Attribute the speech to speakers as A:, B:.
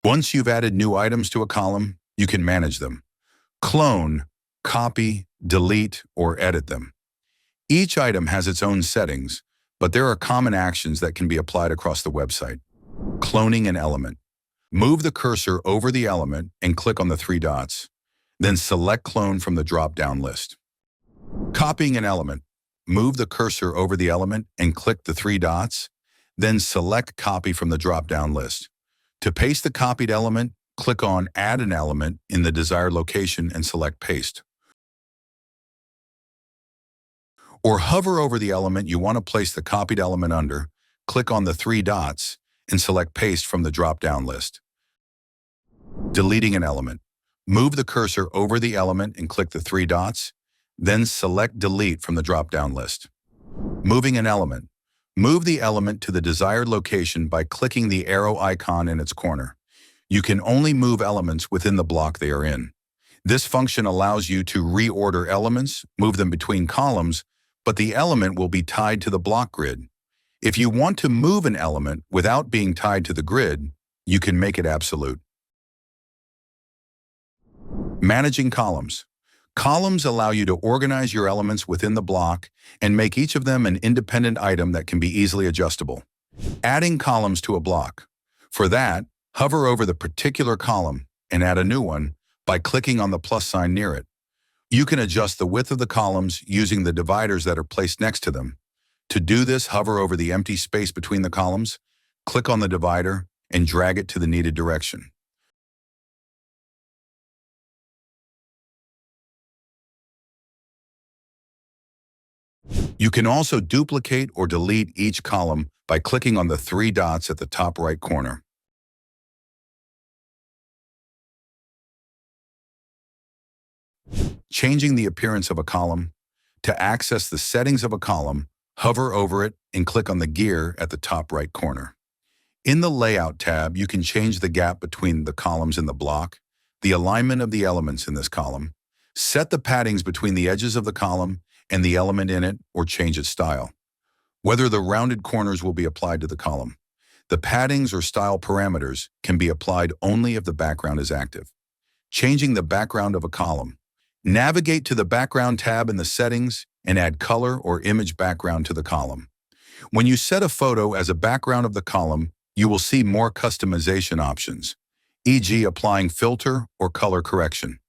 A: Once you've added new items to a column, you can manage them. Clone, copy, delete, or edit them. Each item has its own settings, but there are common actions that can be applied across the website. Cloning an element. Move the cursor over the element and click on the three dots. Then select Clone from the drop-down list. Copying an element. Move the cursor over the element and click the three dots. Then select Copy from the drop-down list. To paste the copied element, click on Add an element in the desired location and select Paste. Or hover over the element you want to place the copied element under, click on the three dots, and select Paste from the drop-down list. Deleting an element. Move the cursor over the element and click the three dots, then select Delete from the drop-down list. Moving an element. Move the element to the desired location by clicking the arrow icon in its corner. You can only move elements within the block they are in. This function allows you to reorder elements, move them between columns, but the element will be tied to the block grid. If you want to move an element without being tied to the grid, you can make it absolute. Managing columns. Columns allow you to organize your elements within the block and make each of them an independent item that can be easily adjustable. Adding columns to a block. For that, hover over the particular column and add a new one by clicking on the plus sign near it. You can adjust the width of the columns using the dividers that are placed next to them. To do this, hover over the empty space between the columns, click on the divider, and drag it to the needed direction. You can also duplicate or delete each column by clicking on the three dots at the top right corner. Changing the appearance of a column. To access the settings of a column, hover over it and click on the gear at the top right corner. In the Layout tab, you can change the gap between the columns in the block, the alignment of the elements in this column, set the paddings between the edges of the column and the element in it, or change its style. Whether the rounded corners will be applied to the column. The paddings or style parameters can be applied only if the background is active. Changing the background of a column. Navigate to the Background tab in the Settings and add color or image background to the column. When you set a photo as a background of the column, you will see more customization options, e.g. applying filter or color correction.